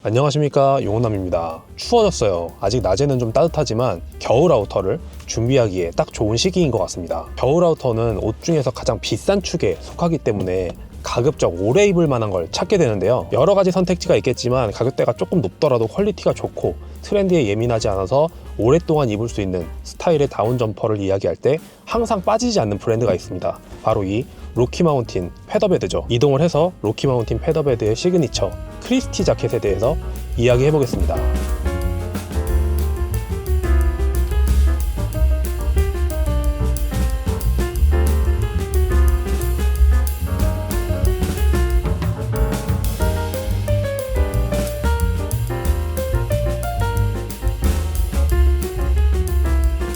안녕하십니까, 용호남입니다. 추워졌어요. 아직 낮에는 좀 따뜻하지만 겨울 아우터를 준비하기에 딱 좋은 시기인 것 같습니다. 겨울 아우터는 옷 중에서 가장 비싼 축에 속하기 때문에 가급적 오래 입을 만한 걸 찾게 되는데요. 여러 가지 선택지가 있겠지만 가격대가 조금 높더라도 퀄리티가 좋고 트렌드에 예민하지 않아서 오랫동안 입을 수 있는 스타일의 다운 점퍼를 이야기할 때 항상 빠지지 않는 브랜드가 있습니다. 바로 이 로키마운틴 페더베드죠. 이동을 해서 로키마운틴 페더베드의 시그니처 크리스티 자켓에 대해서 이야기해 보겠습니다.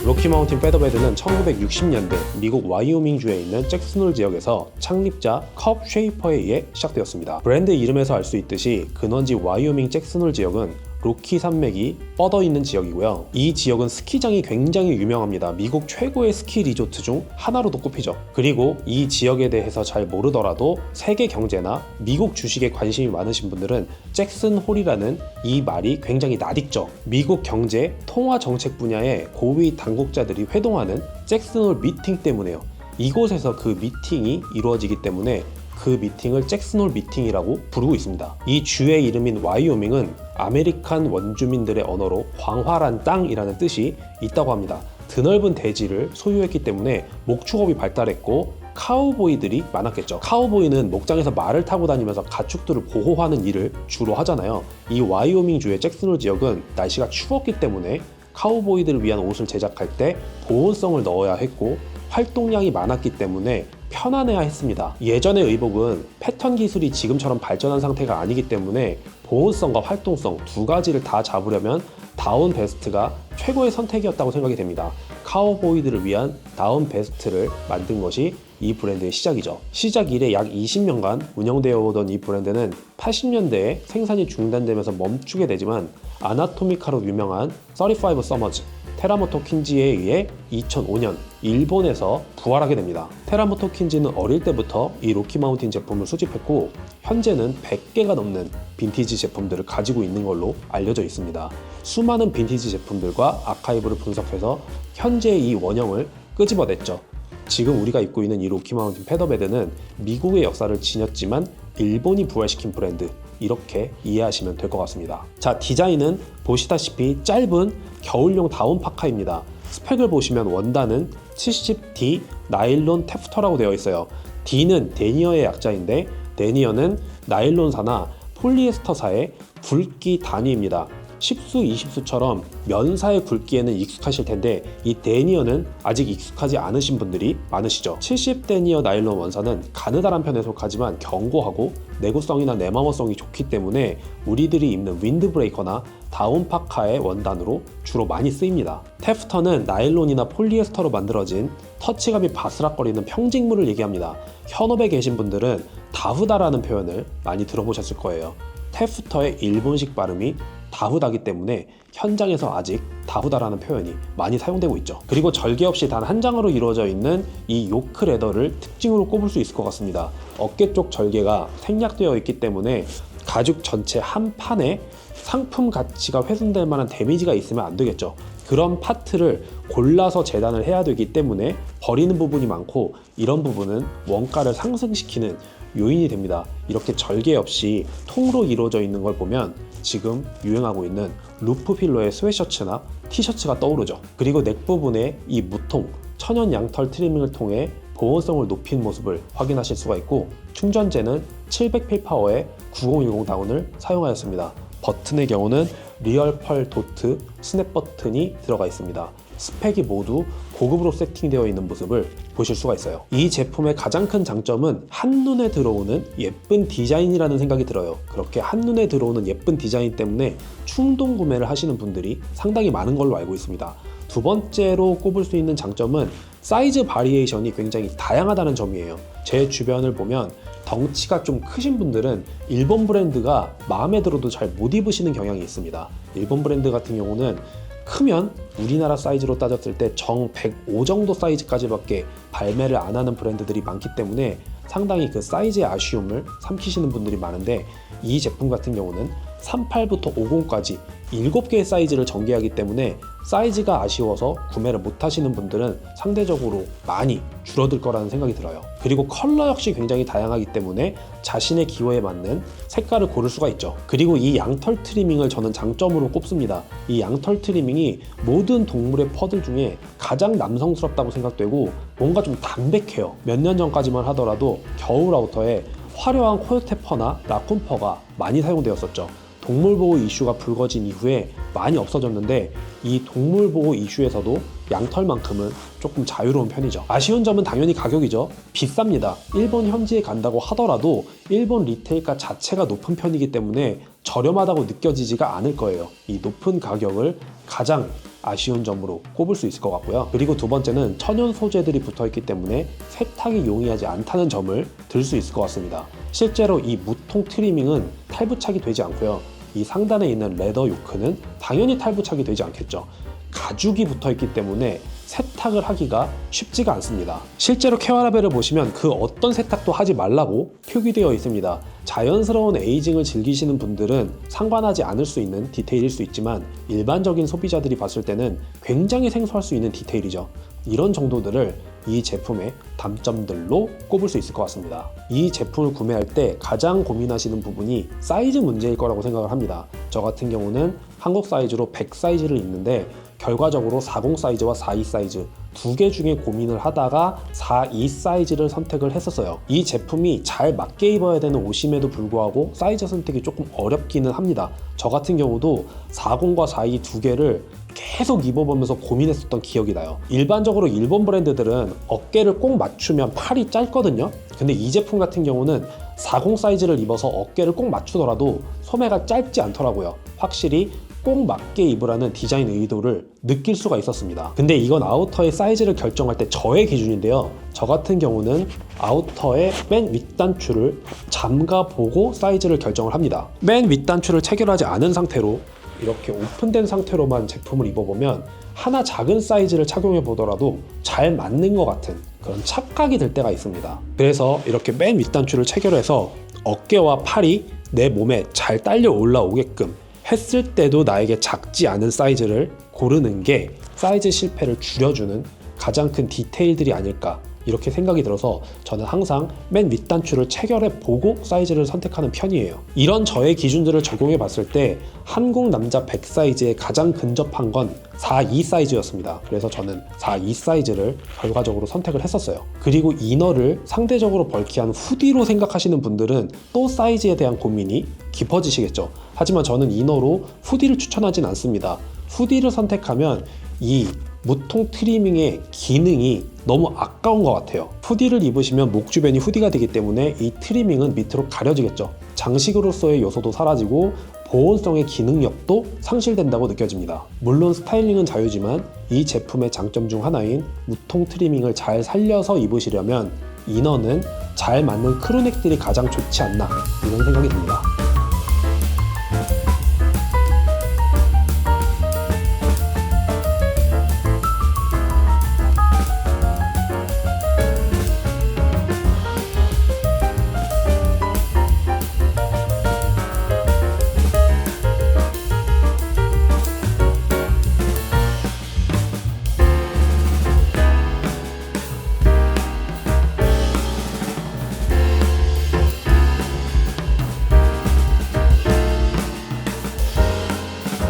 로키마운틴 페더베드는 1960년대 미국 와이오밍주에 있는 잭슨홀 지역에서 창립자 컵 쉐이퍼에 의해 시작되었습니다. 브랜드 이름에서 알 수 있듯이 근원지 와이오밍 잭슨홀 지역은 로키 산맥이 뻗어있는 지역이고요. 이 지역은 스키장이 굉장히 유명합니다. 미국 최고의 스키 리조트 중 하나로도 꼽히죠. 그리고 이 지역에 대해서 잘 모르더라도 세계 경제나 미국 주식에 관심이 많으신 분들은 잭슨홀이라는 이 말이 굉장히 낯익죠. 미국 경제, 통화 정책 분야의 고위 당국자들이 회동하는 잭슨홀 미팅 때문에요. 이곳에서 그 미팅이 이루어지기 때문에 그 미팅을 잭슨홀 미팅이라고 부르고 있습니다. 이 주의 이름인 와이오밍은 아메리칸 원주민들의 언어로 광활한 땅이라는 뜻이 있다고 합니다. 드넓은 대지를 소유했기 때문에 목축업이 발달했고 카우보이들이 많았겠죠. 카우보이는 목장에서 말을 타고 다니면서 가축들을 보호하는 일을 주로 하잖아요. 이 와이오밍주의 잭슨홀 지역은 날씨가 추웠기 때문에 카우보이들을 위한 옷을 제작할 때 보온성을 넣어야 했고 활동량이 많았기 때문에 편안해야 했습니다. 예전의 의복은 패턴 기술이 지금처럼 발전한 상태가 아니기 때문에 보온성과 활동성 두 가지를 다 잡으려면 다운 베스트가 최고의 선택이었다고 생각이 됩니다. 카우보이들을 위한 다운 베스트를 만든 것이 이 브랜드의 시작이죠. 시작 이래 약 20년간 운영되어 오던 이 브랜드는 80년대에 생산이 중단되면서 멈추게 되지만 아나토미카로 유명한 35 서머즈 테라모토 킨지에 의해 2005년 일본에서 부활하게 됩니다. 테라모토 킨지는 어릴 때부터 이 로키마운틴 제품을 수집했고 현재는 100개가 넘는 빈티지 제품들을 가지고 있는 걸로 알려져 있습니다. 수많은 빈티지 제품들과 아카이브를 분석해서 현재의 이 원형을 끄집어냈죠. 지금 우리가 입고 있는 이 로키마운틴 페더베드는 미국의 역사를 지녔지만 일본이 부활시킨 브랜드, 이렇게 이해하시면 될 것 같습니다. 자, 디자인은 보시다시피 짧은 겨울용 다운 파카입니다. 스펙을 보시면 원단은 70D 나일론 테프터라고 되어 있어요. D는 데니어의 약자인데 데니어는 나일론사나 폴리에스터사의 굵기 단위입니다. 10수, 20수처럼 면사의 굵기에는 익숙하실 텐데 이 데니어는 아직 익숙하지 않으신 분들이 많으시죠. 70 데니어 나일론 원사는 가느다란 편에 속하지만 견고하고 내구성이나 내마모성이 좋기 때문에 우리들이 입는 윈드브레이커나 다운파카의 원단으로 주로 많이 쓰입니다. 테프터는 나일론이나 폴리에스터로 만들어진 터치감이 바스락거리는 평직물을 얘기합니다. 현업에 계신 분들은 다후다라는 표현을 많이 들어보셨을 거예요. 테프터의 일본식 발음이 다후다기 때문에 현장에서 아직 다후다라는 표현이 많이 사용되고 있죠. 그리고 절개 없이 단 한 장으로 이루어져 있는 이 요크 레더를 특징으로 꼽을 수 있을 것 같습니다. 어깨 쪽 절개가 생략되어 있기 때문에 가죽 전체 한 판에 상품 가치가 훼손될 만한 데미지가 있으면 안 되겠죠. 그런 파트를 골라서 재단을 해야 되기 때문에 버리는 부분이 많고 이런 부분은 원가를 상승시키는 요인이 됩니다. 이렇게 절개 없이 통으로 이루어져 있는 걸 보면 지금 유행하고 있는 루프 필러의 스웨셔츠나 티셔츠가 떠오르죠. 그리고 넥 부분에 이 무통, 천연 양털 트리밍을 통해 보온성을 높인 모습을 확인하실 수가 있고 충전재는 700필파워의 9010 다운을 사용하였습니다. 버튼의 경우는 리얼 펄 도트 스냅 버튼이 들어가 있습니다. 스펙이 모두 고급으로 세팅되어 있는 모습을 보실 수가 있어요. 이 제품의 가장 큰 장점은 한눈에 들어오는 예쁜 디자인이라는 생각이 들어요. 그렇게 한눈에 들어오는 예쁜 디자인 때문에 충동 구매를 하시는 분들이 상당히 많은 걸로 알고 있습니다. 두 번째로 꼽을 수 있는 장점은 사이즈 바리에이션이 굉장히 다양하다는 점이에요. 제 주변을 보면 덩치가 좀 크신 분들은 일본 브랜드가 마음에 들어도 잘 못 입으시는 경향이 있습니다. 일본 브랜드 같은 경우는 크면 우리나라 사이즈로 따졌을 때 정 105 정도 사이즈까지밖에 발매를 안 하는 브랜드들이 많기 때문에 상당히 그 사이즈의 아쉬움을 삼키시는 분들이 많은데, 이 제품 같은 경우는 38부터 50까지 7개의 사이즈를 전개하기 때문에 사이즈가 아쉬워서 구매를 못 하시는 분들은 상대적으로 많이 줄어들 거라는 생각이 들어요. 그리고 컬러 역시 굉장히 다양하기 때문에 자신의 기호에 맞는 색깔을 고를 수가 있죠. 그리고 이 양털 트리밍을 저는 장점으로 꼽습니다. 이 양털 트리밍이 모든 동물의 펄들 중에 가장 남성스럽다고 생각되고 뭔가 좀 담백해요. 몇 년 전까지만 하더라도 겨울 아우터에 화려한 코요테 펄이나 라쿤 펄가 많이 사용되었었죠. 동물보호 이슈가 불거진 이후에 많이 없어졌는데, 이 동물보호 이슈에서도 양털만큼은 조금 자유로운 편이죠. 아쉬운 점은 당연히 가격이죠. 비쌉니다. 일본 현지에 간다고 하더라도 일본 리테일가 자체가 높은 편이기 때문에 저렴하다고 느껴지지가 않을 거예요. 이 높은 가격을 가장 아쉬운 점으로 꼽을 수 있을 것 같고요. 그리고 두 번째는 천연 소재들이 붙어있기 때문에 세탁이 용이하지 않다는 점을 들 수 있을 것 같습니다. 실제로 이 무통 트리밍은 탈부착이 되지 않고요. 이 상단에 있는 레더 요크는 당연히 탈부착이 되지 않겠죠. 가죽이 붙어있기 때문에 세탁을 하기가 쉽지가 않습니다. 실제로 케어라벨을 보시면 그 어떤 세탁도 하지 말라고 표기되어 있습니다. 자연스러운 에이징을 즐기시는 분들은 상관하지 않을 수 있는 디테일일 수 있지만, 일반적인 소비자들이 봤을 때는 굉장히 생소할 수 있는 디테일이죠. 이런 정도들을 이 제품의 단점들로 꼽을 수 있을 것 같습니다. 이 제품을 구매할 때 가장 고민하시는 부분이 사이즈 문제일 거라고 생각을 합니다. 저 같은 경우는 한국 사이즈로 100 사이즈를 입는데 결과적으로 40 사이즈와 42 사이즈 두 개 중에 고민을 하다가 42 사이즈를 선택을 했었어요. 이 제품이 잘 맞게 입어야 되는 옷임에도 불구하고 사이즈 선택이 조금 어렵기는 합니다. 저 같은 경우도 40과 42 두 개를 계속 입어보면서 고민했었던 기억이 나요. 일반적으로 일본 브랜드들은 어깨를 꼭 맞추면 팔이 짧거든요. 근데 이 제품 같은 경우는 40 사이즈를 입어서 어깨를 꼭 맞추더라도 소매가 짧지 않더라고요. 확실히 꼭 맞게 입으라는 디자인 의도를 느낄 수가 있었습니다. 근데 이건 아우터의 사이즈를 결정할 때 저의 기준인데요. 저 같은 경우는 아우터의 맨 윗단추를 잠가보고 사이즈를 결정을 합니다. 맨 윗단추를 체결하지 않은 상태로 이렇게 오픈된 상태로만 제품을 입어보면 하나 작은 사이즈를 착용해 보더라도 잘 맞는 것 같은 그런 착각이 들 때가 있습니다. 그래서 이렇게 맨 윗단추를 체결해서 어깨와 팔이 내 몸에 잘 딸려 올라오게끔 했을 때도 나에게 작지 않은 사이즈를 고르는 게 사이즈 실패를 줄여주는 가장 큰 디테일들이 아닐까, 이렇게 생각이 들어서 저는 항상 맨 윗단추를 체결해 보고 사이즈를 선택하는 편이에요. 이런 저의 기준들을 적용해 봤을 때 한국 남자 100 사이즈에 가장 근접한 건 42 사이즈였습니다. 그래서 저는 42 사이즈를 결과적으로 선택을 했었어요. 그리고 이너를 상대적으로 벌키한 후디로 생각하시는 분들은 또 사이즈에 대한 고민이 깊어지시겠죠. 하지만 저는 이너로 후디를 추천하진 않습니다. 후디를 선택하면 이 무통 트리밍의 기능이 너무 아까운 것 같아요. 후디를 입으시면 목 주변이 후디가 되기 때문에 이 트리밍은 밑으로 가려지겠죠. 장식으로서의 요소도 사라지고 보온성의 기능력도 상실된다고 느껴집니다. 물론 스타일링은 자유지만 이 제품의 장점 중 하나인 무통 트리밍을 잘 살려서 입으시려면 이너는 잘 맞는 크루넥들이 가장 좋지 않나, 이런 생각이 듭니다.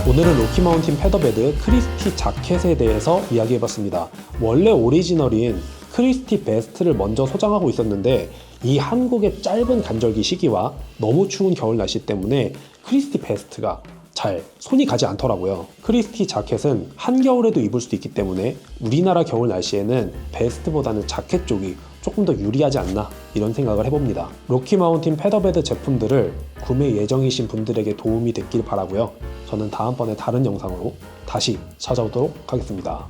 오늘은 로키마운틴 페더베드 크리스티 자켓에 대해서 이야기해봤습니다. 원래 오리지널인 크리스티 베스트를 먼저 소장하고 있었는데 이 한국의 짧은 간절기 시기와 너무 추운 겨울 날씨 때문에 크리스티 베스트가 잘 손이 가지 않더라고요. 크리스티 자켓은 한겨울에도 입을 수도 있기 때문에 우리나라 겨울 날씨에는 베스트보다는 자켓 쪽이 조금 더 유리하지 않나, 이런 생각을 해봅니다. 로키마운틴 페더베드 제품들을 구매 예정이신 분들에게 도움이 됐길 바라고요. 저는 다음번에 다른 영상으로 다시 찾아오도록 하겠습니다.